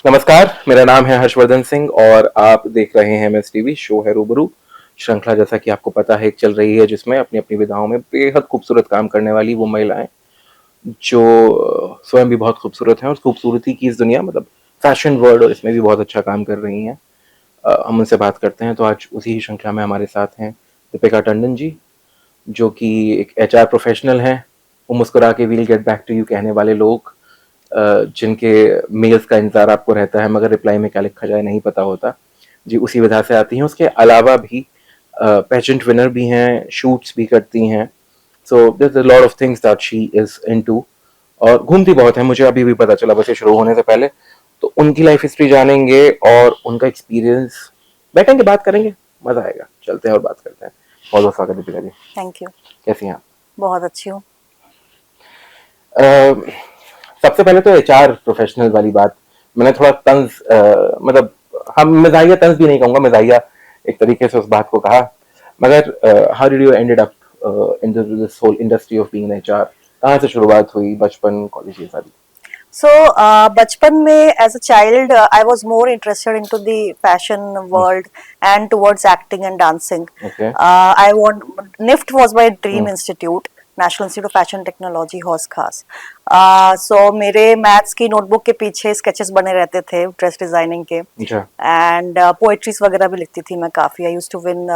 नमस्कार, मेरा नाम है हर्षवर्धन सिंह और आप देख रहे हैं एमएस टीवी। शो है रूबरू श्रृंखला, जैसा कि आपको पता है, एक चल रही है जिसमें अपनी अपनी विधाओं में बेहद खूबसूरत काम करने वाली वो महिलाएं जो स्वयं भी बहुत खूबसूरत हैं और खूबसूरती की इस दुनिया मतलब फैशन वर्ल्ड और इसमें भी बहुत अच्छा काम कर रही हैं। हम उनसे बात करते हैं। तो आज उसी ही श्रृंखला में हमारे साथ हैं दीपिका टंडन जी, जो कि एक एचआर प्रोफेशनल हैं। वो मुस्कुरा के we'll get back to you कहने वाले लोग, जिनके मेल्स का इंतज़ार आपको रहता है मगर रिप्लाई में क्या लिखा जाए नहीं पता होता, जी उसी विधा से आती हैं। उसके अलावा भी पेजेंट विनर भी हैं, शूट्स भी करती हैं। So there a lot of things that she is into, और घूमती बहुत है, मुझे अभी भी पता चला बस ये शुरू होने से पहले। तो उनकी लाइफ हिस्ट्री जानेंगे और उनका एक्सपीरियंस, बैठेंगे बात करेंगे, मज़ा आएगा। चलते हैं और बात करते हैं। बहुत बहुत स्वागत है दीपिका जी। Thank you. कैसी हैं आप? बहुत अच्छी हूँ। सबसे पहले तो एचआर प्रोफेशनल वाली बात मैंने थोड़ा तंज, मतलब हम मजाहिया तंज भी नहीं कहूँगा, मजाहिया एक तरीके से उस बात को कहा। मगर how did you ended up in this whole industry of being HR? कहाँ से शुरुआत हुई, बचपन, कॉलेज, ये सारी? सो बचपन में as a child I was more interested into the fashion world and towards acting and dancing. Okay. I want NIFT was my dream institute, national institute of fashion technology Hauz Khas. So मेरे maths की notebook के पीछे sketches बने रहते थे dress designing के, अच्छा। And poetries वगैरह भी लिखती थी मैं काफी. आई यूज्ड टू विन,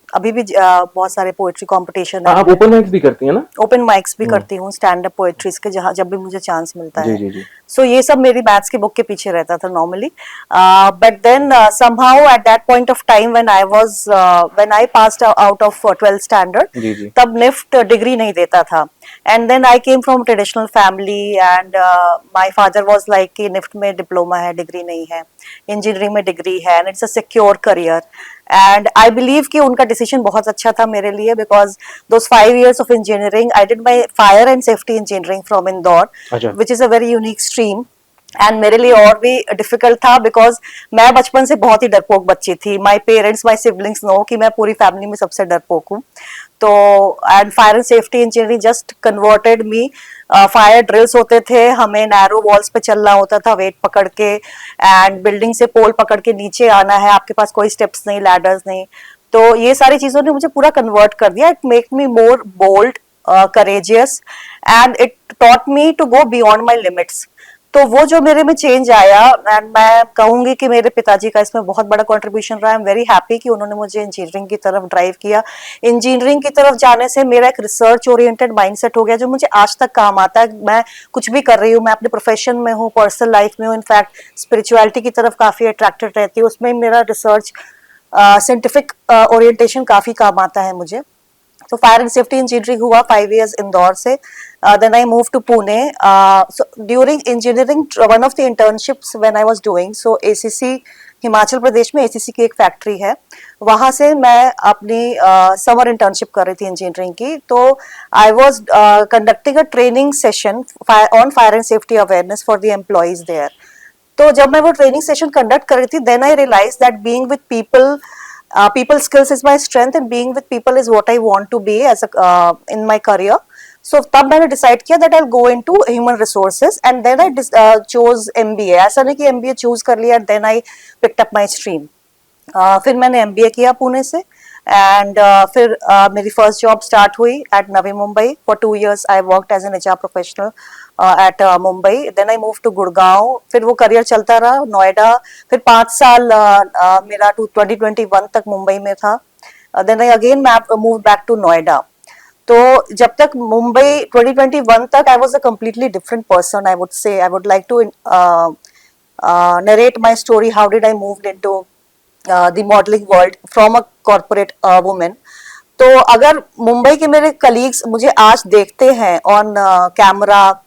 अभी भी बहुत सारे पोएट्री कंपटीशन है. आप ओपन माइक्स भी करती हैं ना? ओपन माइक्स भी करती हूँ, स्टैंड अप पोएट्रीज के, जहाँ जब भी मुझे चांस मिलता जी है. जी जी। सो ये सब मेरी मैथ्स की बुक के पीछे रहता था normally. But then somehow at that point of time when I passed out of 12th standard, जी जी। तब निफ्ट डिग्री नहीं देता था. And then I came from traditional family and my father was like कि निफ्ट में diploma है, degree नहीं है. इंजीनियरिंग में डिग्री है and it's a secure career. And I believe कि उनका डिसीजन बहुत अच्छा था मेरे लिए, because those 5 years of engineering, I did my fire and safety engineering from Indore, अच्छा। which is a very unique stream. And मेरे लिए और भी डिफिकल्ट था बिकॉज मैं बचपन से बहुत ही डरपोक बच्ची थी. My parents, my siblings know कि मैं पूरी फैमिली में सबसे डरपोक हूँ. तो and fire and safety engineering just converted me. Fire drills होते थे, हमें नैरो वॉल्स पे चलना होता था वेट पकड़ के, एंड बिल्डिंग से पोल पकड़ के नीचे आना है, आपके पास कोई स्टेप्स नहीं, लैडर्स नहीं. तो ये सारी चीजों ने मुझे पूरा कन्वर्ट कर दिया. It make me more bold, courageous, and it taught me to go beyond my limits. तो वो जो मेरे में चेंज आया, एंड मैं कहूंगी कि मेरे पिताजी का इसमें बहुत बड़ा कंट्रीब्यूशन रहा. आई एम वेरी हैप्पी कि उन्होंने मुझे इंजीनियरिंग की तरफ ड्राइव किया. इंजीनियरिंग की तरफ जाने से मेरा एक रिसर्च ओरिएंटेड माइंडसेट हो गया जो मुझे आज तक काम आता है. मैं कुछ भी कर रही हूँ, मैं अपने प्रोफेशन में हूँ, पर्सनल लाइफ में हूँ, इनफैक्ट स्पिरिचुअलिटी की तरफ काफी अट्रैक्टेड रहती हूँ. उसमें मेरा रिसर्च, साइंटिफिक ओरिएंटेशन काफी काम आता है मुझे. तो फायर एंड सेफ्टी इंजीनियरिंग हुआ 5 years इंदौर से. Then I moved to Pune. So during engineering, one of the internships when I was doing, so ACC Himachal Pradesh में ACC की एक फैक्ट्री है, वहां से मैं अपनी समर इंटर्नशिप कर रही थी इंजीनियरिंग की. तो I was conducting a training session on fire and safety awareness for the employees there. तो जब मैं वो ट्रेनिंग सेशन कंडक्ट कर रही थी, then I realize that being with people, people skills is my strength and being with people is what I want to be as a in my career. So तब मैंने decide किया that I'll go into human resources and then I chose MBA. ऐसा नहीं कि MBA choose कर लिया and then I picked up my stream. फिर मैंने MBA किया पुणे से, एंड फिर मेरी फर्स्ट जॉब स्टार्ट हुई at Navi Mumbai. For 2 years I worked as an HR professional at Mumbai. Then I move to Gurgaon. फिर वो करियर चलता रहा. नोएडा फिर 5 साल मेरा 2021 तक मुंबई में था. Then I again move back to Noida. तो जब तक मुंबई 2021 तक I was a completely different person. I would say, I would like to narrate my story. How did I move into the modeling world from a corporate woman. तो अगर मुंबई के मेरे colleagues मुझे आज देखते हैं ऑन कैमरा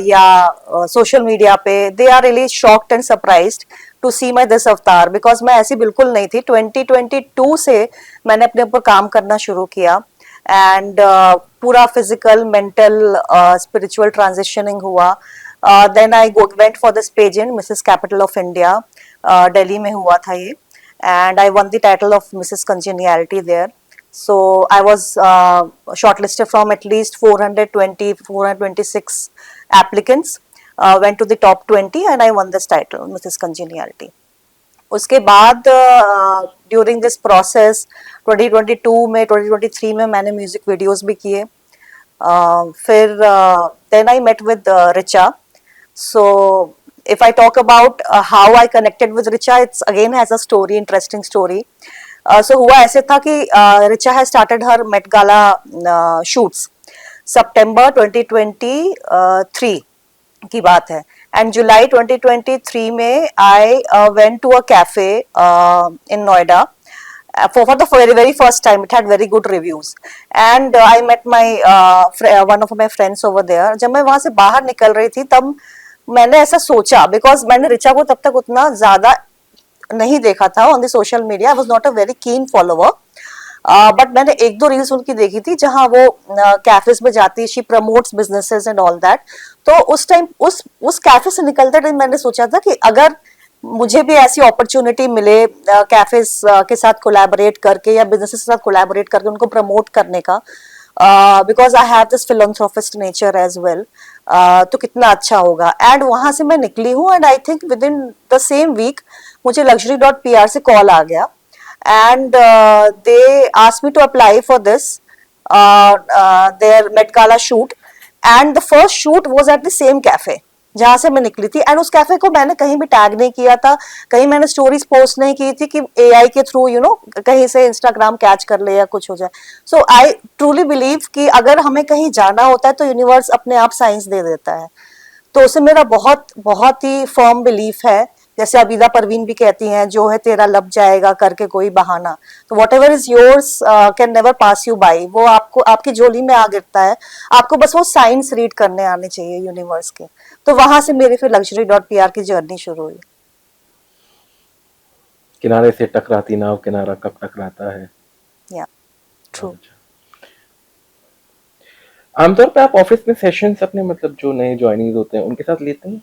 या social media पे, they are really shocked and surprised to see my this avatar, because मैं ऐसी बिल्कुल नहीं थी. 2022 से मैंने अपने ऊपर काम करना शुरू किया एंड पूरा फिजिकल, मेंटल, स्पिरिचुअल ट्रांजिशनिंग हुआ. Then I went for this pageant, Mrs capital of India, Delhi में हुआ था ये, and I won the title of Mrs. Congeniality there. So I was shortlisted from at least 426 applicants. went to the top 20 and I won this title, Mrs. Congeniality. उसके बाद during this process 2022 में 2023 में मैंने music videos भी किए. फिर then I met with Richa. So if I talk about how I connected with Richa, it's again has a story, interesting story. So हुआ ऐसे था कि Richa has started her Met Gala shoots September 2023 की बात है. And July 2023 में I went to a cafe in Noida. For the very first time, it had very good reviews, and I met my one of my friends over there. जब मैं वहाँ से बाहर निकल रही थी तब मैंने ऐसा सोचा, बिकॉज मैंने रिचा को तब तक उतना ज्यादा नहीं देखा था on the social media. I was not a very keen follower, but मैंने एक दो रील्स उनकी देखी थी जहां वो कैफेज में जाती, she promotes businesses and all that. तो उस टाइम उस कैफे से निकलते टाइम मैंने सोचा था कि अगर मुझे भी ऐसी अपॉर्चुनिटी मिले कैफेज के साथ कोलैबोरेट करके या बिजनेसेस के साथ कोलैबोरेट करके उनको प्रमोट करने का, because I have this philanthropist nature as well, तो कितना अच्छा होगा. एंड वहां से मैं निकली हूँ and I think within the same week मुझे luxury.pr से कॉल आ गया and they asked me to apply for this their Met Gala shoot. And the first shoot was at the same cafe जहां से मैं निकली थी. And उस कैफे को मैंने कहीं भी टैग नहीं किया था, कहीं मैंने स्टोरीज पोस्ट नहीं की थी कि एआई के थ्रू कहीं से इंस्टाग्राम कैच कर ले या कुछ हो जाए. सो आई ट्रूली बिलीव कि अगर हमें कहीं जाना होता है तो यूनिवर्स अपने आप साइंस दे देता है. तो उसे मेरा बहुत बहुत ही फर्म बिलीफ है. जैसे अबीदा परवीन भी कहती हैं, जो है तेरा लब जाएगा करके कोई बहाना. तो what ever is yours can never pass you by. वो आपको आपकी झोली में आ गिरता है, आपको बस वो साइंस रीड करने आने चाहिए यूनिवर्स के. तो वहां से मेरी फिर luxury.pr की जर्नी शुरू हुई. किनारे से टकराती नाव किनारा कब टकराता है. या ट्रू. आमतौर पे आप ऑफिस में सेशंस अपने मतलब जो नए ज्वाइनीज होते हैं उनके साथ लेते हैं?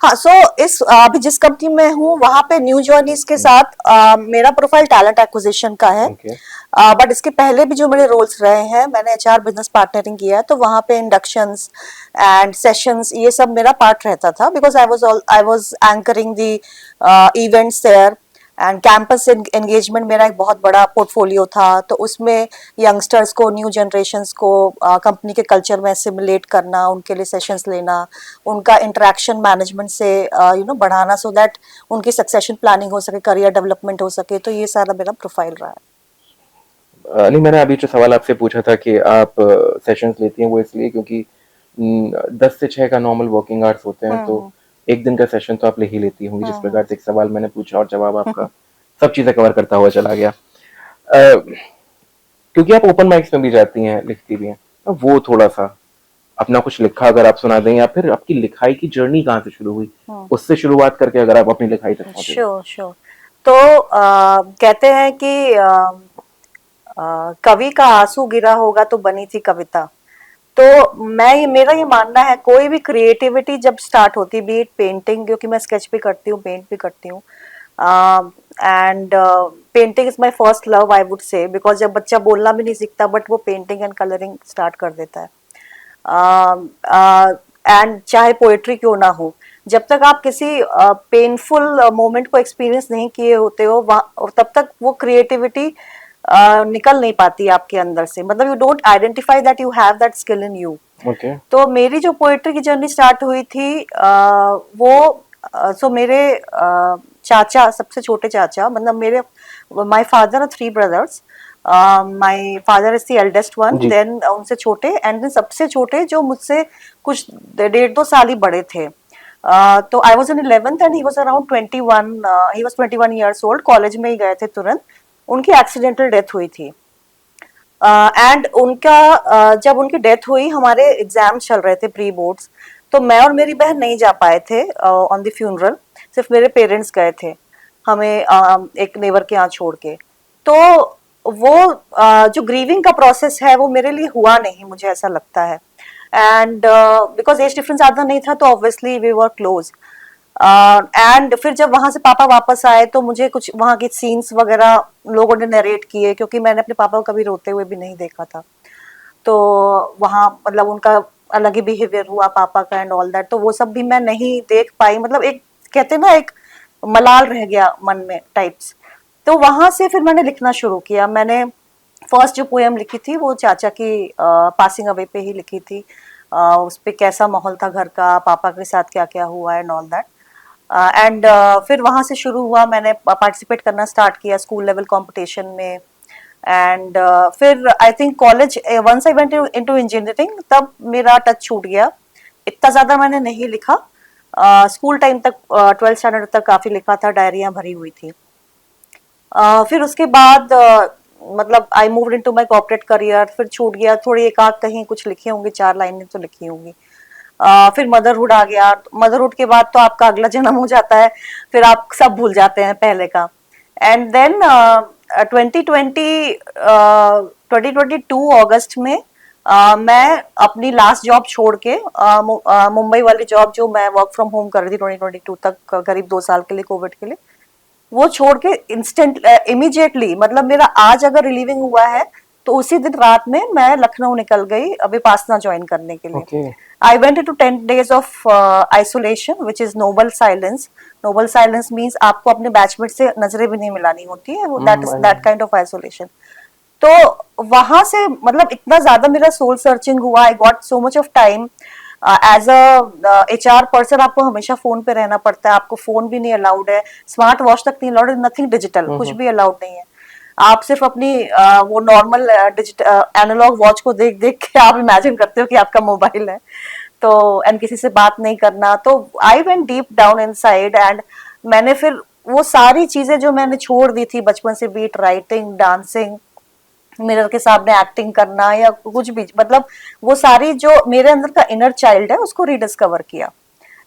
हाँ, सो इस अभी जिस कंपनी में हूँ वहां पे न्यू ज्वाइनीज के साथ मेरा प्रोफाइल टैलेंट एक्विजिशन का है. बट इसके पहले भी जो मेरे रोल्स रहे हैं, मैंने एचआर बिजनेस पार्टनरिंग किया है, तो वहां पे इंडक्शंस एंड सेशंस ये सब मेरा पार्ट रहता था, because I was anchoring the events there. And campus engagement मेरा एक बहुत बड़ा पोर्टफोलियो था, तो उसमें यंगस्टर्स को, न्यू जनरेशन्स को कंपनी के कल्चर में सिमुलेट करना, उनके लिए सेशंस लेना, उनका इंटरेक्शन मैनेजमेंट से बढ़ाना, सो दैट उनकी सक्सेशन प्लानिंग हो सके, करियर डेवलपमेंट हो सके. तो ये सारा मेरा प्रोफाइल रहा है. नहीं, मैंने अभी जो सवाल आपसे पूछा था कि आप सेशंस लेती हैं, वो इसलिए क्योंकि 10 से 6 का नॉर्मल वर्किंग आवर्स होते हैं, तो एक दिन का सेशन तो आप ले ही लेती होंगी. जिस प्रकार से एक सवाल मैंने पूछा और जवाब आपका सब चीजें कवर करता हुआ चला गया. क्योंकि आप ओपन माइक्स में भी जाती हैं, लिखती भी हैं, तो वो थोड़ा सा अपना कुछ लिखा अगर आप सुना दें, या फिर आपकी लिखाई की जर्नी कहाँ से शुरू हुई, उससे शुरुआत करके अगर आप अपनी लिखाई तक पहुंचे. श्योर. तो कहते हैं कि कवि का आंसू गिरा होगा तो बनी थी कविता. तो मेरा ये मानना है, कोई भी क्रिएटिविटी जब स्टार्ट होती, बी इट पेंटिंग, क्योंकि मैं स्केच भी करती हूँ, पेंट भी करती हूँ, and painting is my first love I would से, बिकॉज जब बच्चा बोलना भी नहीं सीखता बट वो पेंटिंग एंड कलरिंग स्टार्ट कर देता है. एंड चाहे पोएट्री क्यों ना हो, जब तक आप किसी पेनफुल मोमेंट को एक्सपीरियंस नहीं किए होते हो, तब तक वो क्रिएटिविटी निकल नहीं पाती आपके अंदर से. मतलब you don't identify that you have that skill in you. तो मेरी जो पोएट्री की जर्नी स्टार्ट हुई थी, सो मेरे चाचा, सबसे छोटे चाचा, मतलब मेरे my father are 3 brothers. My father is the eldest one, then उनसे छोटे, एंड देन सबसे छोटे जो मुझसे कुछ 1.5-2 साल ही बड़े थे. तो I was in 11th and he was around 21. He was 21 years old. College में ही गए थे तुरंत. उनकी एक्सीडेंटल डेथ हुई थी. एंड उनका जब उनकी डेथ हुई, हमारे एग्जाम्स चल रहे थे, प्री बोर्ड्स, तो मैं और मेरी बहन नहीं जा पाए थे ऑन द फ्यूनरल. सिर्फ मेरे पेरेंट्स गए थे हमें एक नेबर के यहाँ छोड़ के. तो वो जो ग्रीविंग का प्रोसेस है वो मेरे लिए हुआ नहीं, मुझे ऐसा लगता है. एंड बिकॉज एज डिफरेंस ज़्यादा नहीं था, तो obviously we were close. And फिर जब वहां से पापा वापस आए तो मुझे कुछ वहां के सीन्स वगैरह लोगों ने नरेट किए, क्योंकि मैंने अपने पापा को कभी रोते हुए भी नहीं देखा था. तो वहां मतलब उनका अलग ही बिहेवियर हुआ पापा का एंड ऑल दैट, तो वो सब भी मैं नहीं देख पाई, मतलब एक कहते हैं ना एक मलाल रह गया मन में टाइप्स। तो वहां से फिर मैंने लिखना शुरू किया। मैंने फर्स्ट जो पोएम लिखी थी वो चाचा की पासिंग अवे पे ही लिखी थी। उस पे कैसा माहौल था घर का, पापा के साथ क्या क्या हुआ एंड ऑल दैट। एंड फिर वहां से शुरू हुआ, मैंने पार्टिसिपेट करना स्टार्ट किया स्कूल लेवल कंपटीशन में। एंड फिर I think college, once I went into engineering, तब मेरा टच छूट गया, इतना ज्यादा मैंने नहीं लिखा। स्कूल टाइम तक, 12th स्टैंडर्ड तक काफी लिखा था, डायरियां भरी हुई थी। फिर उसके बाद मतलब I moved into my corporate career, फिर छूट गया, थोड़ी एक आध कहीं कुछ लिखी होंगी, 4 लाइनें तो लिखी होंगी। फिर मदरहुड आ गया। मदरहुड के बाद तो आपका अगला जन्म हो जाता है, फिर आप सब भूल जाते हैं पहले का। एंड देन 2022 अगस्त में मैं अपनी लास्ट जॉब छोड़ के, मुंबई वाली जॉब जो मैं वर्क फ्रॉम होम कर रही थी 2022 तक, करीब 2 साल के लिए, कोविड के लिए, वो छोड़ के इंस्टेंट इमीडिएटली, मतलब मेरा आज अगर रिलीविंग हुआ है तो उसी दिन रात में मैं लखनऊ निकल गई विपासना ज्वाइन करने के लिए। Okay. I went into 10 days of isolation which is noble silence. Noble silence means आपको अपने बैचमेट से नजरें भी नहीं मिलानी होती है, that is that kind of isolation. तो वहां से मतलब इतना ज्यादा मेरा सोल सर्चिंग हुआ, I got so much of time. As a HR person आपको हमेशा फोन पे रहना पड़ता है, आपको फोन भी नहीं अलाउड है, स्मार्ट वॉच तक नहीं अलाउड है, नथिंग डिजिटल, कुछ भी अलाउड नहीं है। आप सिर्फ अपनी वो नॉर्मल डिजिटल एनालॉग वॉच को देख देख के आप इमेजिन करते हो कि आपका मोबाइल है। तो एंड किसी से बात नहीं करना। तो I went deep down inside and मैंने फिर वो सारी चीजें जो मैंने छोड़ दी थी बचपन से, बीट राइटिंग, डांसिंग, मिरर के सामने एक्टिंग करना या कुछ भी, मतलब वो सारी जो मेरे अंदर का इनर चाइल्ड है उसको रिडिस्कवर किया।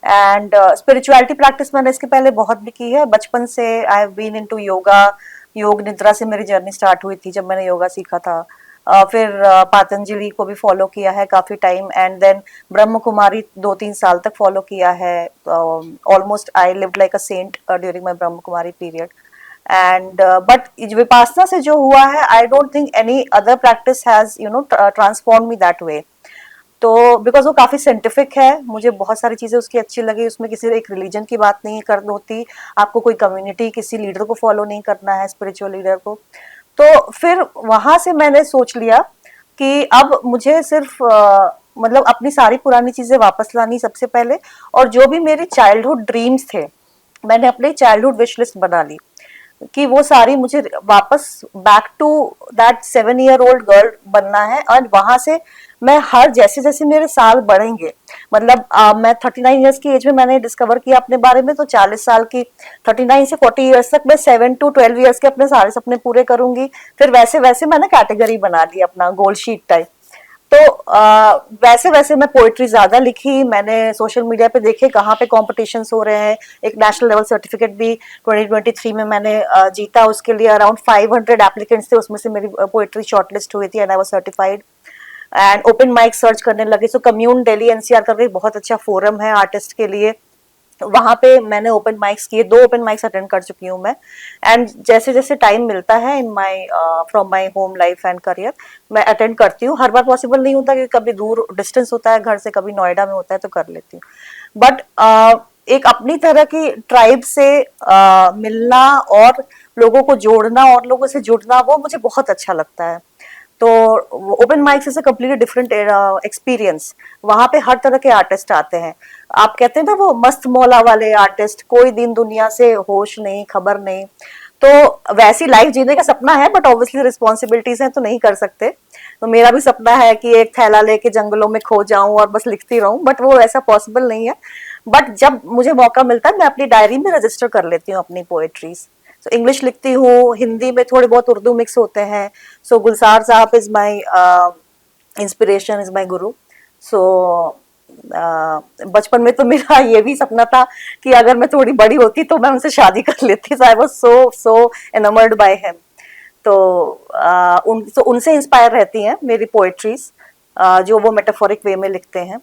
एंड स्पिरिचुअलिटी प्रैक्टिस मैंने इसके पहले बहुत भी की है, बचपन से I have been into yoga. Yoga nidra से मेरी जर्नी स्टार्ट हुई थी जब मैंने योगा सीखा था। फिर पातंजलि को भी फॉलो किया है काफी time, and then Brahma Kumari 2-3 साल तक फॉलो किया है। Almost I lived like a saint during my Brahma Kumari period. And but Vipassana से जो हुआ है, I don't think any other practice has transform me that way. तो बिकॉज वो काफी साइंटिफिक है, मुझे बहुत सारी चीजें उसकी अच्छी लगी। उसमें किसी एक रिलीजन की बात नहीं कर होती, आपको कोई कम्युनिटी, किसी लीडर को फॉलो नहीं करना है, स्पिरिचुअल लीडर को। तो फिर वहां से मैंने सोच लिया कि अब मुझे सिर्फ मतलब अपनी सारी पुरानी चीजें वापस लानी सबसे पहले, और जो भी मेरे चाइल्डहुड ड्रीम्स थे, मैंने अपने चाइल्डहुड विश लिस्ट बना ली कि वो सारी मुझे वापस back to that 7 year old girl बनना है। और वहां से मैं हर जैसे जैसे मेरे साल बढ़ेंगे, मतलब मैं 39 years की एज में मैंने डिस्कवर किया अपने बारे में, तो 40 साल की, 39 से 40 years तक मैं 7 to 12 years के अपने सारे सपने पूरे करूंगी। फिर वैसे वैसे मैंने कैटेगरी बना दी अपना गोल शीट टाइप। तो वैसे वैसे मैं पोइट्री ज्यादा लिखी, मैंने सोशल मीडिया पे देखे कहाँ पे कॉम्पिटिशन्स हो रहे हैं। एक नेशनल लेवल सर्टिफिकेट भी 2023 में मैंने जीता, उसके लिए अराउंड 500 एप्लीकेंट्स थे, उसमें से मेरी पोइट्री शॉर्टलिस्ट हुई थी and I was certified. And open mic search करने लगे, सो कम्यून दिल्ली NCR करके बहुत अच्छा फोरम है आर्टिस्ट के लिए, वहां पे मैंने ओपन माइक्स किए, 2 ओपन माइक्स अटेंड कर चुकी हूँ मैं। एंड जैसे जैसे टाइम मिलता है in my from my home life and career, मैं अटेंड करती हूँ। हर बार पॉसिबल नहीं होता, क्योंकि कभी दूर डिस्टेंस होता है घर से, कभी नोएडा में होता है, तो कर लेती हूँ। बट एक अपनी तरह की ट्राइब से मिलना और लोगों को जोड़ना और लोगों से जुड़ना, वो मुझे बहुत अच्छा लगता है। तो open mics is a completely different experience. वहां पे हर तरह के आर्टिस्ट आते हैं। आप कहते हैं ना वो मस्त मौला वाले आर्टिस्ट, कोई दिन दुनिया से होश नहीं, खबर नहीं। तो वैसी लाइफ जीने का सपना है, बट ऑब्वियसली रिस्पॉन्सिबिलिटीज हैं तो नहीं कर सकते। तो मेरा भी सपना है कि एक थैला लेके जंगलों में खो जाऊं और बस लिखती रहूं, बट वो ऐसा पॉसिबल नहीं है। बट जब मुझे मौका मिलता है, मैं अपनी डायरी में रजिस्टर कर लेती हूँ अपनी पोएट्रीज। तो इंग्लिश लिखती हूँ, हिंदी में थोड़े बहुत उर्दू मिक्स होते हैं। सो गुलजार साहब is my inspiration, is my गुरु। सो बचपन में तो मेरा ये भी सपना था कि अगर मैं थोड़ी बड़ी होती तो मैं उनसे शादी कर लेती। So I was so so enamoured by him. तो उनसे इंस्पायर रहती हैं मेरी पोएट्रीज, जो वो मेटाफोरिक वे में लिखते हैं।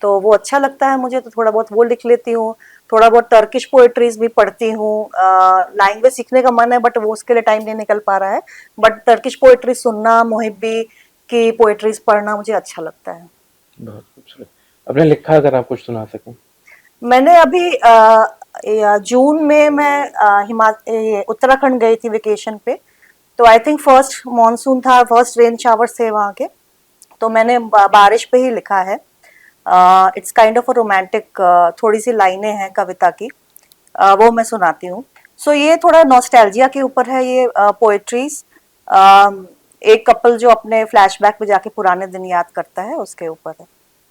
तो वो अच्छा लगता है मुझे, तो थोड़ा बहुत वो लिख लेती हूँ। थोड़ा बहुत टर्किश पोएट्रीज भी पढ़ती हूँ। लैंग्वेज सीखने का मन है, बट वो उसके लिए टाइम नहीं निकल पा रहा है। बट टर्किश पोएट्री सुनना, मोहिब्बी की पोएट्रीज पढ़ना मुझे अच्छा लगता है। बहुत खूबसूरत। आपने लिखा, अगर आप कुछ सुना सकें। मैंने अभी जून में मैं उत्तराखंड गई थी वेकेशन पे। तो आई थिंक फर्स्ट मॉनसून था, फर्स्ट रेन शावर्स थे वहाँ के। तो मैंने बारिश पे ही लिखा है। It's kind of a romantic, थोड़ी सी लाइनें हैं कविता की, वो मैं सुनाती हूँ। सो ये थोड़ा नॉस्टैल्जिया के ऊपर है ये पोएट्रीज। एक कपल जो अपने फ्लैशबैक में जाके पुराने दिन याद करता है, उसके ऊपर है।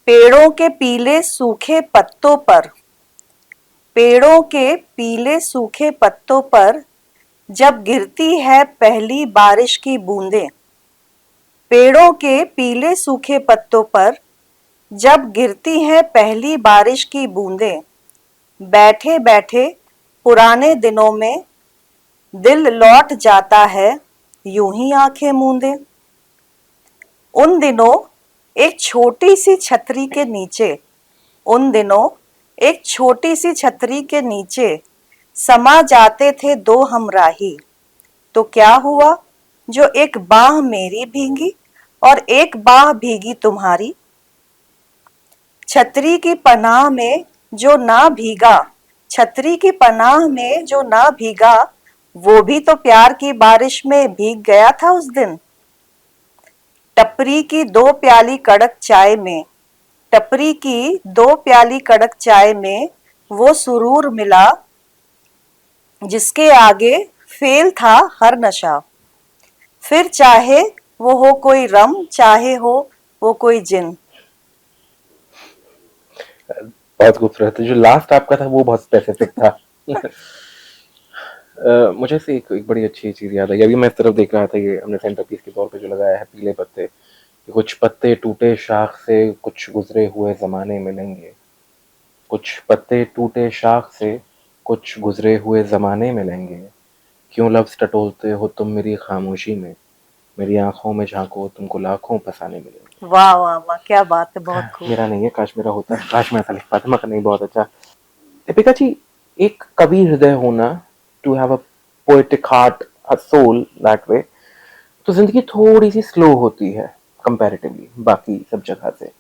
पेड़ों के पीले सूखे पत्तों पर, पेड़ों के पीले सूखे पत्तों पर जब गिरती है पहली बारिश की बूंदें, पेड़ों के पीले सूखे पत्तों पर जब गिरती है पहली बारिश की बूंदें, बैठे बैठे पुराने दिनों में दिल लौट जाता है यूं ही आंखें मूंदे। उन दिनों एक छोटी सी छतरी के नीचे, उन दिनों एक छोटी सी छतरी के नीचे समा जाते थे दो हमराही। तो क्या हुआ जो एक बाह मेरी भीगी और एक बाह भीगी तुम्हारी। छतरी की पनाह में जो ना भीगा, छतरी की पनाह में जो ना भीगा, वो भी तो प्यार की बारिश में भीग गया था उस दिन। टपरी की दो प्याली कड़क चाय में, टपरी की दो प्याली कड़क चाय में वो सुरूर मिला जिसके आगे फेल था हर नशा। फिर चाहे वो हो कोई रम, चाहे हो वो कोई जिन। बहुत खूबसूरत है। जो लास्ट आपका था वो बहुत स्पेसिफिक था। मुझे से एक बड़ी अच्छी चीज़ याद आई। अभी मैं इस तरफ देख रहा था, ये हमने सेंटर पीस के तौर पे जो लगाया है पीले पत्ते, कि कुछ पत्ते टूटे शाख से कुछ गुजरे हुए ज़माने मिलेंगे, कुछ पत्ते टूटे शाख से कुछ गुजरे हुए ज़माने मिलेंगे, क्यों लफ्ज़ टटोलते हो तुम मेरी खामोशी में, मेरी आंखों में झांको तुमको लाखों फसाने मिलेंगे। वाह वाह वाह, क्या बात है, बहुत खूब। मेरा नहीं है, काश मेरा होता, काश मैं ऐसा लिख पाता, मगर नहीं, बहुत अच्छा। दीपिका जी, एक कवि हृदय होना, to have a poetic heart, a soul that way, तो जिंदगी थोड़ी सी स्लो होती है कंपैरेटिवली बाकी सब जगह से।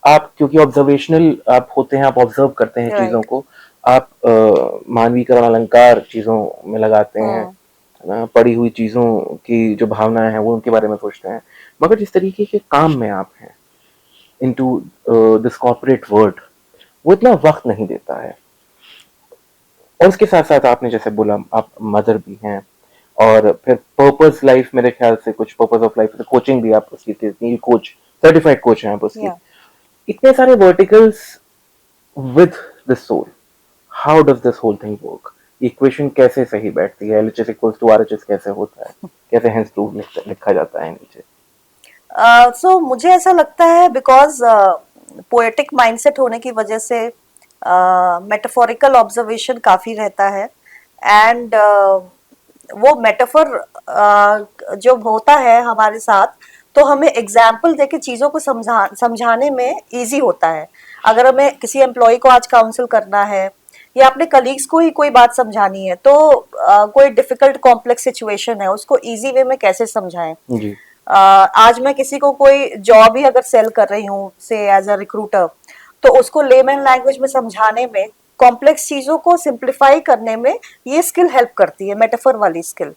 आप क्योंकि ऑब्जर्वेशनल आप होते हैं, आप ऑब्जर्व करते हैं चीज़ों राइट। को, आप मानवीकरण अलंकार चीज़ों में लगाते हैं, हम्म। है ना, पड़ी हुई चीज़ों की जो भावनाएं हैं वो उनके बारे में सोचते हैं। मगर जिस तरीके के काम में आप हैं, इनटू दिस कॉर्पोरेट वर्ल्ड, वो इतना वक्त नहीं देता है। और उसके साथ साथ आपने जैसे बोला, आप मदर भी हैं, और फिर पर्पस लाइफ, मेरे ख्याल से कुछ पर्पस ऑफ लाइफ, कोचिंग भी आप उसकी थी, कोच, सर्टिफाइड कोच हैं आप उसकी। या इतने सारे verticals with the soul, how does this whole thing work? Equation कैसे सही बैठती है? एलएचएस इक्वल्स टू आरएचएस कैसे होता है? कैसे हेंस प्रूफ लिखा जाता है नीचे? सो मुझे ऐसा लगता है बिकॉज पोएटिक माइंडसेट होने की वजह से मेटाफोरिकल ऑब्जर्वेशन काफी रहता है। एंड वो मेटाफर जो होता है हमारे साथ, तो हमें एग्जाम्पल देके चीजों को समझाने में इजी होता है। अगर हमें किसी एम्प्लॉय को आज काउंसिल करना है या अपने कलीग्स को ही कोई बात समझानी है, तो कोई डिफिकल्ट कॉम्प्लेक्स सिचुएशन है, उसको इजी वे में कैसे समझाएं। जी। आज मैं किसी को कोई जॉब ही अगर सेल कर रही हूँ से एज अ रिक्रूटर, तो उसको लेमन लैंग्वेज में समझाने में, कॉम्प्लेक्स चीजों को सिंप्लीफाई करने में ये स्किल हेल्प करती है, मेटाफर वाली स्किल।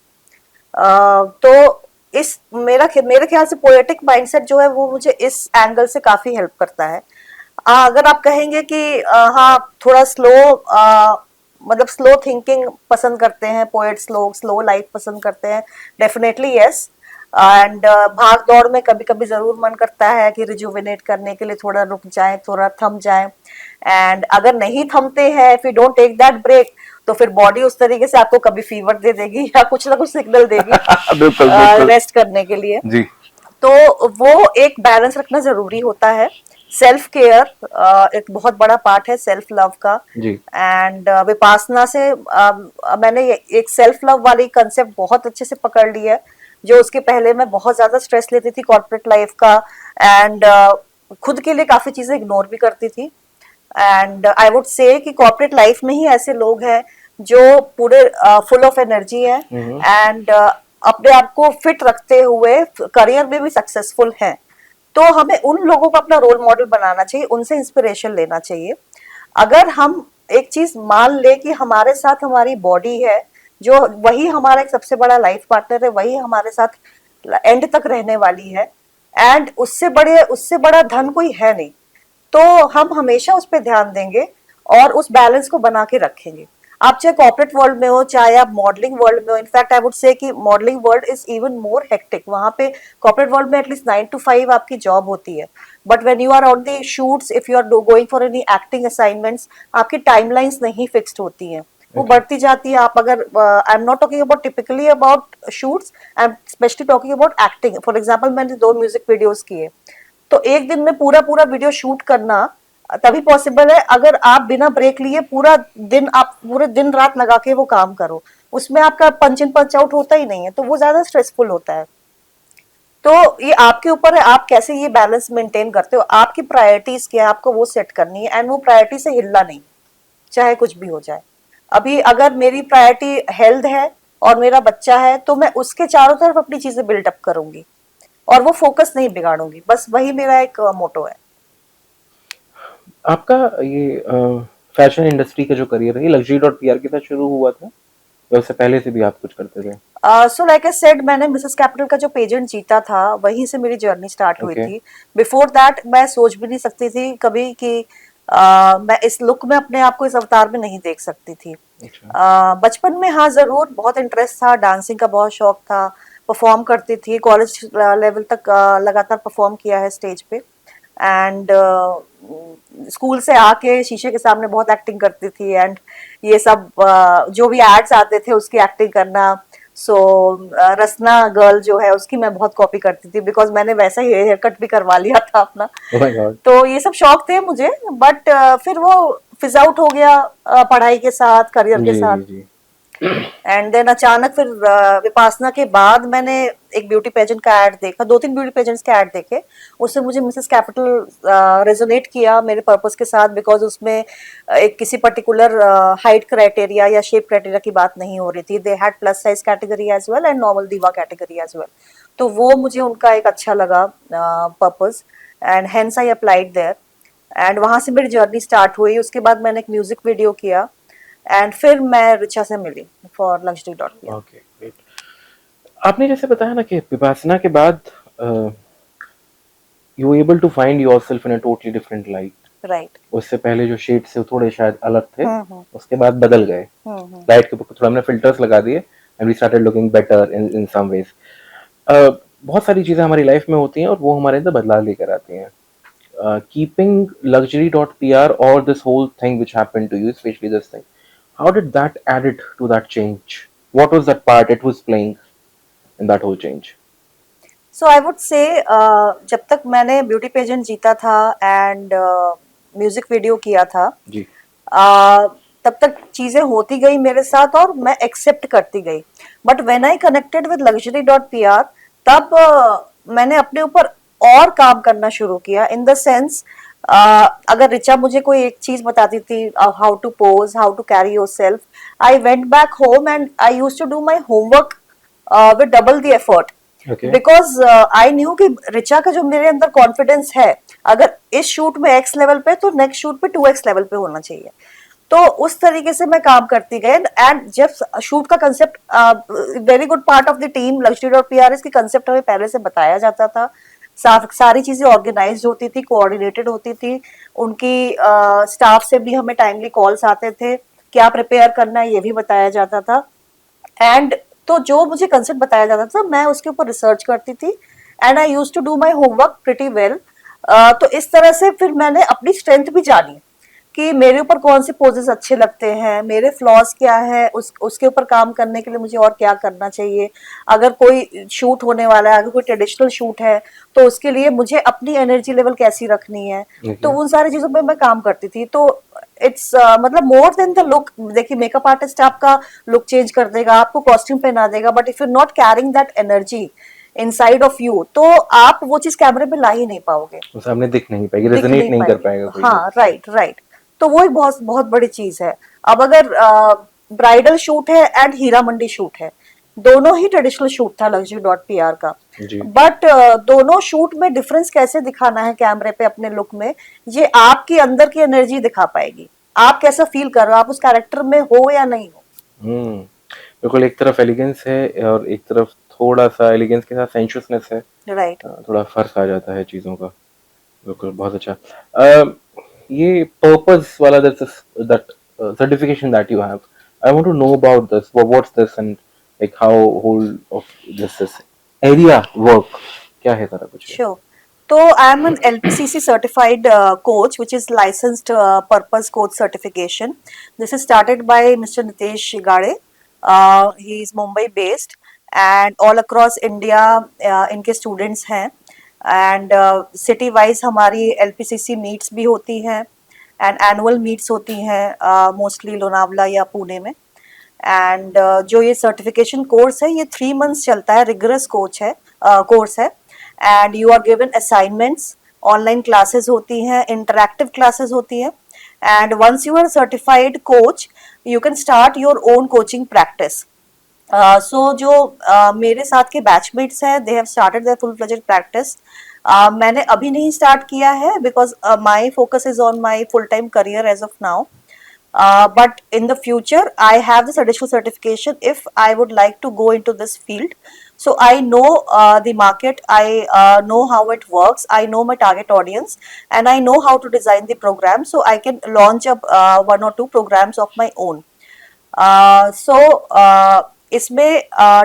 तो इस मेरे ख्याल से पोएटिक माइंडसेट जो है वो मुझे इस एंगल से काफी हेल्प करता है। अगर आप कहेंगे कि हाँ थोड़ा स्लो, मतलब स्लो थिंकिंग पसंद करते हैं पोएट्स, लोग स्लो लाइफ पसंद करते हैं, डेफिनेटली यस। एंड भाग दौड़ में कभी कभी जरूर मन करता है कि रिजुविनेट करने के लिए थोड़ा रुक जाए, थोड़ा थम जाए। एंड अगर नहीं थमते हैं, if you don't take that break, तो फिर बॉडी उस तरीके से आपको कभी फीवर दे देगी या कुछ ना कुछ सिग्नल देगी बिल्कुल बिल्कुल। रेस्ट करने के लिए। जी। तो वो एक बैलेंस रखना जरूरी होता है। सेल्फ केयर एक बहुत बड़ा पार्ट है सेल्फ लव का। जी। एंड विपासना से मैंने एक सेल्फ लव वाली कंसेप्ट बहुत अच्छे से पकड़ ली है। जो उसके पहले मैं बहुत ज्यादा स्ट्रेस लेती थी कॉर्पोरेट लाइफ का, एंड खुद के लिए काफी चीजें इग्नोर भी करती थी। एंड आई वुड से कि कॉर्पोरेट लाइफ में ही ऐसे लोग हैं जो पूरे फुल ऑफ एनर्जी है, एंड अपने आप को फिट रखते हुए करियर में भी सक्सेसफुल हैं। तो हमें उन लोगों को अपना रोल मॉडल बनाना चाहिए, उनसे इंस्पिरेशन लेना चाहिए। अगर हम एक चीज मान ले कि हमारे साथ हमारी बॉडी है, जो वही हमारा एक सबसे बड़ा लाइफ पार्टनर है, वही हमारे साथ एंड तक रहने वाली है, एंड उससे बड़ा धन कोई है नहीं, तो हम हमेशा उस पर ध्यान देंगे और उस बैलेंस को बना के रखेंगे। आप चाहे कॉर्पोरेट वर्ल्ड में हो, चाहे आप मॉडलिंग वर्ल्ड में हो, इनफैक्ट आई वुड से कि modelling world is even more hectic. वहां पे कॉर्पोरेट वर्ल्ड में एटलीस्ट 9 to 5 आपकी जॉब होती है, but when you are on the shoots, if you are going for any acting assignments, आपकी टाइमलाइंस नहीं fixed होती है, वो बढ़ती जाती है। आप अगर I am not talking about typically about shoots, I am specially talking about acting. For example मैंने 2 म्यूजिक वीडियोस किए, तो एक दिन में पूरा पूरा वीडियो शूट करना तभी पॉसिबल है अगर आप बिना ब्रेक लिए पूरा दिन, आप पूरे दिन रात लगा के वो काम करो। उसमें आपका पंच इन पंच आउट होता ही नहीं है, तो वो ज्यादा स्ट्रेसफुल होता है। तो ये आपके ऊपर है, आप कैसे ये बैलेंस मेंटेन करते हो, आपकी प्रायोरिटीज क्या है, आपको वो सेट करनी है, एंड वो प्रायोरिटी से हिलना नहीं, चाहे कुछ भी हो जाए। अभी अगर मेरी प्रायोरिटी हेल्थ है और मेरा बच्चा है, तो मैं उसके चारों तरफ अपनी चीजें बिल्डअप करूंगी और वो फोकस नहीं बिगाड़ूंगी। बस वही मेरा एक मोटो है। आपका ये फैशन इंडस्ट्री का जो करियर है, ये luxury.pr के साथ शुरू हुआ था या उससे पहले से भी आप कुछ करते थे? सो लाइक आई सेड, मैंने मिसेस कैपिटल का जो पेजेंट जीता था, वहीं से मेरी जर्नी स्टार्ट हुई ओके। थी। बिफोर दैट मैं सोच भी नहीं सकती थी कभी कि मैं इस लुक में अपने आप को इस अवतार में नहीं देख सकती थी। अच्छा। बचपन में हाँ जरूर बहुत इंटरेस्ट था, डांसिंग का बहुत शौक था, परफॉर्म करती थी, कॉलेज लेवल तक लगातार परफॉर्म किया है स्टेज पे। एंड स्कूल से आके शीशे के सामने बहुत एक्टिंग करती थी, एंड ये सब जो भी एड्स आते थे उसकी एक्टिंग करना। सो रसना गर्ल जो है उसकी मैं बहुत कॉपी करती थी, बिकॉज मैंने वैसा ही हेयर कट भी करवा लिया था अपना। Oh my God. तो ये सब शौक थे मुझे, बट फिर वो फिज आउट हो गया पढ़ाई के साथ, करियर के जी साथ। जी जी। एंड देन अचानक फिर विपासना के बाद मैंने एक ब्यूटी पेजेंट का ऐड देखा, 2-3 ब्यूटी पेजेंट्स के ऐड देखे, उससे मुझे मिसेस कैपिटल रेजोनेट किया मेरे पर्पस के साथ, बिकॉज उसमें एक किसी पर्टिकुलर हाइट क्राइटेरिया या शेप क्राइटेरिया की बात नहीं हो रही थी। They had plus size category as well and normal diva category as well. तो वो मुझे उनका एक अच्छा लगा purpose, and hence I applied there, and वहां से मेरी जर्नी स्टार्ट हुई। उसके बाद मैंने एक म्यूजिक वीडियो किया, एंड फिर मैं रिचा से मिली फॉर luxury.pr। Okay great. आपने जैसे बताया ना कि विपासना के बाद you were able to find yourself in a totally different light. Right. उससे पहले जो शेड से थोड़े शायद अलग थे, हम्म। उसके बाद बदल गए, हम्म। लाइट के ऊपर थोड़ा हमने फिल्टर्स लगा दिए and we started looking better in some ways. बहुत सारी चीज़ें हमारी लाइफ में होती हैं और वो हमारे अंदर बदलाव लेकर आती हैं। Keeping luxury.pr or this whole thing which happened to you, especially this thing, how did that added to that change? What was that part it was playing in that whole change? So I would से जब तक मैंने beauty pageant जीता था and music video किया था, जी। uh, तब तक चीजें होती गई मेरे साथ और मैं एक्सेप्ट करती गई। But when I connected with luxury.pr, तब मैंने अपने ऊपर और काम करना शुरू किया, इन द सेंस अगर रिचा मुझे कोई एक चीज बताती थी, how to pose, how to carry yourself, I went back home and I used to do my homework with double the effort, Okay. Because I knew कि रिचा का जो मेरे अंदर कॉन्फिडेंस है, अगर इस शूट में एक्स लेवल पे, तो नेक्स्ट शूट पे 2x लेवल पे होना चाहिए। तो उस तरीके से मैं काम करती गई, एंड जब शूट का concept, very good part of the team luxury.pr इसकी कंसेप्ट हमें पहले से बताया जाता था, सारी चीजें ऑर्गेनाइज होती थी, कोऑर्डिनेटेड होती थी, उनकी स्टाफ से भी हमें टाइमली कॉल्स आते थे, क्या प्रिपेयर करना है ये भी बताया जाता था। एंड तो जो मुझे कंसेप्ट बताया जाता था मैं उसके ऊपर रिसर्च करती थी, and I used to do my homework pretty well. तो इस तरह से फिर मैंने अपनी स्ट्रेंथ भी जानी कि मेरे ऊपर कौन से पोजेस अच्छे लगते हैं, मेरे फ्लॉज क्या है, उसके ऊपर काम करने के लिए मुझे और क्या करना चाहिए। अगर कोई शूट होने वाला है, अगर कोई ट्रेडिशनल शूट है, तो उसके लिए मुझे अपनी एनर्जी लेवल कैसी रखनी है। तो Okay. उन सारी चीजों पे मैं काम करती थी। तो इट्स मतलब मोर देन द लुक। देखिए मेकअप आर्टिस्ट आपका लुक चेंज कर देगा, आपको कॉस्ट्यूम पहना देगा, but if you not carrying that energy inside of you, तो आप वो चीज कैमरे पे ला ही नहीं पाओगे, वो सामने दिख नहीं पाएगी, दिख रेजोनेट नहीं नहीं कर पाएगी। पाएगा कोई भी। हाँ राइट राइट। तो वो एक बहुत बहुत बड़ी चीज है। अब अगर ब्राइडल शूट है एंड हीरा मंडी शूट है, दोनों ही ट्रेडिशनल शूट था luxury.pr का। जी। बट दोनों शूट में डिफरेंस कैसे दिखाना है कैमरे पे अपने लुक में, ये आपकी अंदर की एनर्जी दिखा पाएगी। आप कैसा फील कर रहे हो, आप उस कैरेक्टर में हो या नहीं हो। बिल्कुल, एक तरफ एलिगेंस है और एक तरफ थोड़ा-सा एलिगेंस के साथ सेंशुअसनेस है। राइट। थोड़ा फ़र्क आ जाता है चीज़ों का। बिल्कुल, बहुत अच्छा। ये पर्पस वाला that certification that you have, I want to know about this, what's this and like how whole of this area work, क्या है सारा कुछ ये? Sure. So I am an LPCC certified coach, which is licensed purpose coach certification. This is started by Mr. Nitesh Gade. He is Mumbai based, and all across India इनके students हैं, and city wise हमारी LPCC meets भी होती हैं and annual meets होती हैं mostly Lonavala या पुणे में। एंड जो ये सर्टिफिकेशन कोर्स है ये 3 मंथ्स चलता है, रिगरस कोर्स है and you are given assignments, online classes होती हैं, इंटरैक्टिव क्लासेस होती हैं and once you are certified coach you can start your own coaching practice. So जो मेरे साथ के बैचमेट्स हैं they have started their full fledged practice. मैंने अभी नहीं स्टार्ट किया है because my focus is on my full time career as of now. But in the future, I have this additional certification if I would like to go into this field. So I know the market, I know how it works, I know my target audience, and I know how to design the program. So I can launch up 1 or 2 programs of my own. सो इसमें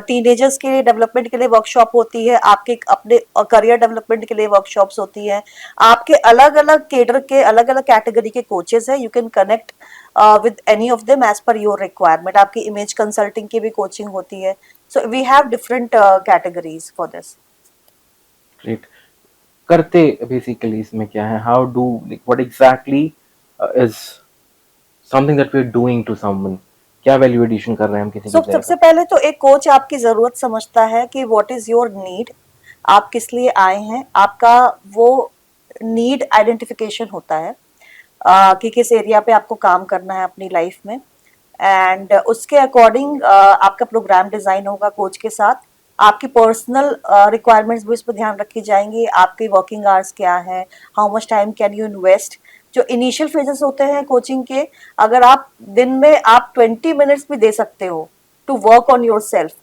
teenagers के लिए development के लिए workshop होती है, आपके अपने career development के लिए वर्कशॉप्स होती हैं, आपके अलग अलग केडर के अलग अलग कैटेगरी के कोचेस हैं, you can connect with any of them as per your requirement. आपकी इमेज कंसल्टिंग की भी कोचिंग होती है। So we have different categories for this. Great. करते बेसिकली इसमें क्या है, how do like what exactly is something that we are doing to someone, क्या वैल्यू एडिशन कर रहे हैं हम किसी की सबसे तरह? पहले तो एक कोच आपकी जरूरत समझता है कि व्हाट इज योर नीड, आप किस लिए आए हैं, आपका वो नीड आइडेंटिफिकेशन होता है कि किस एरिया पे आपको काम करना है अपनी लाइफ में एंड उसके अकॉर्डिंग आपका प्रोग्राम डिजाइन होगा कोच के साथ। आपकी पर्सनल रिक्वायरमेंट्स भी इस पर ध्यान रखी जाएंगी, आपके वर्किंग आवर्स क्या है, how much time can you invest. जो इनिशियल फेजेस होते हैं कोचिंग के, अगर आप दिन में आप 20 मिनट्स भी दे सकते हो to work on your self,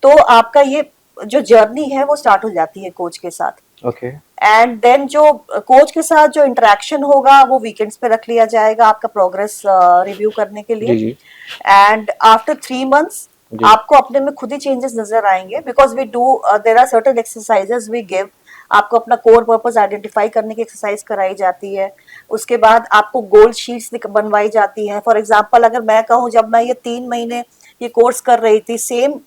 तो आपका ये जो जर्नी है वो स्टार्ट हो जाती है कोच के साथ। ओके। एंड देन जो कोच के साथ जो इंटरेक्शन होगा वो वीकेंड्स पे रख लिया जाएगा आपका प्रोग्रेस रिव्यू करने के लिए। जी जी एंड आफ्टर 3 मंथ्स जी। आपको अपने में खुद ही चेंजेस नजर आएंगे because we do there are certain exercises we give. आपको अपना कोर पर्पस आइडेंटिफाई करने की एक्सरसाइज कराई जाती है, उसके बाद आपको गोल शीट्स बनवाई जाती हैं। फॉर एग्जाम्पल अगर मैं कहूँ, जब मैं ये 3 महीने ये कोर्स कर रही थी, सेम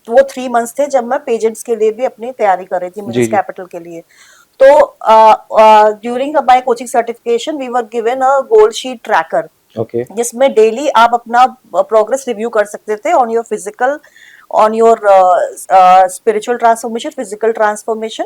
वो 3 मंथ्स थे जब मैं पेजेंट्स के लिए भी अपनी तैयारी कर रही थी, जी मिनिस जी। कैपिटल के लिए। तो during my coaching certification we were given a goal sheet tracker okay. जिसमें डेली आप अपना प्रोग्रेस रिव्यू कर सकते थे on your physical, on your spiritual transformation, physical transformation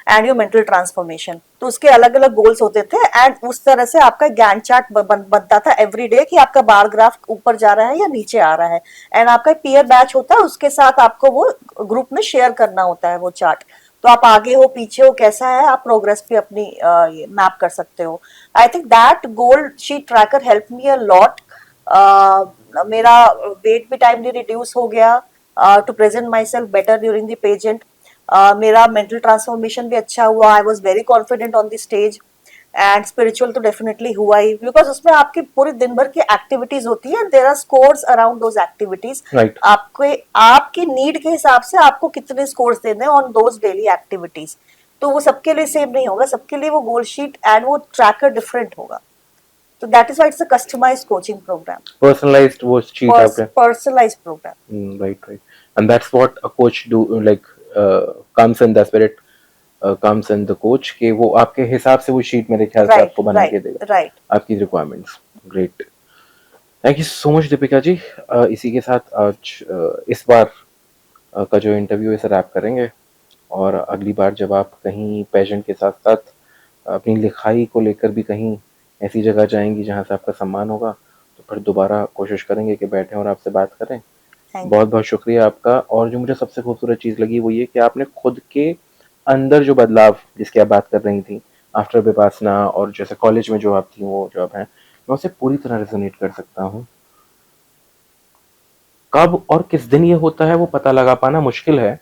and your mental transformation. तो उसके अलग अलग गोल्स होते थे एंड उस तरह से आपका गैंट चार्ट बनता था एवरी डे कि आपका बार ग्राफ ऊपर जा रहा है या नीचे आ रहा है। एंड आपका पीयर बैच होता है, उसके साथ आपको वो ग्रुप में शेयर करना होता है वो चार्ट। तो आप आगे हो पीछे हो कैसा है, आप प्रोग्रेस भी अपनी मैप कर सकते हो। I think that goal sheet tracker help me a lot. मेरा वेट भी टाइमली रिड्यूस हो गया to present my self better during the pageant. मेरा मेंटल ट्रांसफॉर्मेशन भी अच्छा हुआ, I was very confident on the stage. And spiritual तो definitely हुआ ही बिकॉज उसमें आपकी पूरी दिन भर की एक्टिविटीज होती है, there are scores around those activities. Right. आपके आपकी नीड के हिसाब से आपको कितने स्कोर्स देने हैं ऑन दोज डेली एक्टिविटीज। तो वो सबके लिए सेम नहीं होगा, सबके लिए वो गोल शीट एंड वो ट्रैकर डिफरेंट होगा। तो that is why it's a customised coaching programme, personalised वो शीट आपने। Personalised programme. Right, right. And that's what a coach do, like comes in the spirit, comes in the coach कि वो आपके हिसाब से वो शीट मेरे ख्याल से राइट आपको बना के राइट देगा राइट। आपकी requirements. Great, thank you so much Deepika ji. इसी के साथ आज इस बार का जो इंटरव्यू है इसे रैप करेंगे और अगली बार जब आप कहीं पेशेंट के साथ साथ अपनी लिखाई को लेकर भी कहीं ऐसी जगह जाएंगी जहाँ से आपका सम्मान होगा, तो फिर दोबारा कोशिश करेंगे कि बैठें और आपसे बात करें थैंक बहुत यू। बहुत शुक्रिया आपका। और जो मुझे सबसे खूबसूरत चीज़ लगी वो ये कि आपने खुद के अंदर जो बदलाव जिसकी आप बात कर रही थी आफ्टर विपासना, और जैसे कॉलेज में जो आप थी वो जो आप हैं, मैं उससे पूरी तरह रेजोनेट कर सकता हूँ। कब और किस दिन ये होता है वो पता लगा पाना मुश्किल है,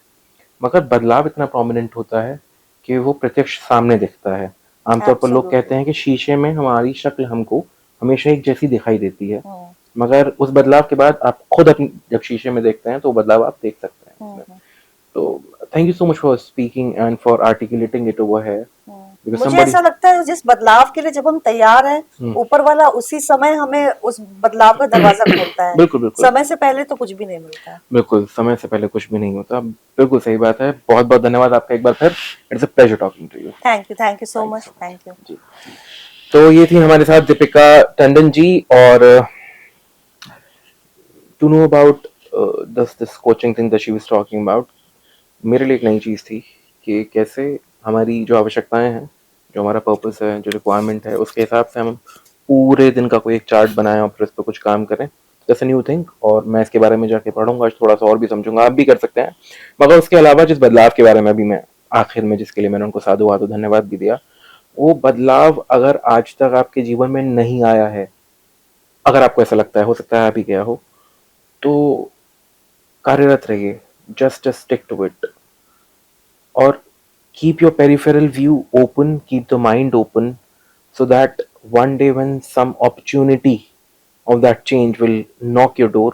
मगर बदलाव इतना प्रोमिनेंट होता है कि वो प्रत्यक्ष सामने दिखता है। आमतौर पर लोग कहते एब्सोल्युटली। हैं कि शीशे में हमारी शक्ल हमको हमेशा एक जैसी दिखाई देती है, हम्म। मगर उस बदलाव के बाद आप खुद अपनी जब शीशे में देखते हैं तो वो बदलाव आप देख सकते हैं उसमें। हम्म। तो thank you so much for speaking and for articulating it over है, बिकॉज मुझे समबडी। ऐसा लगता है जिस बदलाव के लिए जब हम तैयार हैं, ऊपर वाला उसी समय हमें उस बदलाव का दरवाजा खोलता है। बिल्कुल बिल्कुल समय से पहले तो कुछ भी नहीं मिलता है। बिल्कुल, समय से पहले कुछ भी नहीं होता। बिल्कुल सही बात है। बहुत बहुत धन्यवाद आपका एक बार फिर। It's a pleasure talking to you. Thank you so thank you much, so thank you. Much जी। तो ये थी हमारे साथ दीपिका टंडन जी। और to know about this coaching thing that she was talking about, मेरे लिए एक नई चीज़ थी कि कैसे हमारी जो आवश्यकताएं हैं, जो हमारा पर्पस है, जो रिक्वायरमेंट है, उसके हिसाब से हम पूरे दिन का कोई एक चार्ट बनाएं और फिर उस पर कुछ काम करें। दैट्स अ न्यू थिंग, और मैं इसके बारे में जाके पढ़ूंगा आज, थोड़ा सा और भी समझूंगा। आप भी कर सकते हैं। मगर उसके अलावा जिस बदलाव के बारे में अभी मैं आखिर में, जिसके लिए मैंने उनको साधु वादु धन्यवाद भी दिया, वो बदलाव अगर आज तक आपके जीवन में नहीं आया है, अगर आपको ऐसा लगता है, हो सकता है आप ही गया हो, तो कार्यरत रहिए, जस्ट स्टिक टू इट, और keep your peripheral view open, keep the mind open, so that one day when some opportunity of that change will knock your door,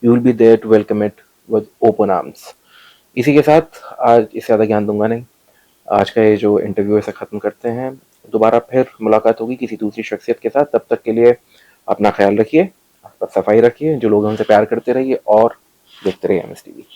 you will be there to welcome it with open arms. इसी के साथ आज इससे ज़्यादा ज्ञान दूंगा नहीं। आज का ये जो इंटरव्यू ऐसे ख़त्म करते हैं। दोबारा फिर मुलाकात होगी किसी दूसरी शख्सियत के साथ। तब तक के लिए अपना ख्याल रखिए, सफाई रखिए, जो लोग हमसे प्यार करते रहिए, और देखते रहिए एमएस टीवी।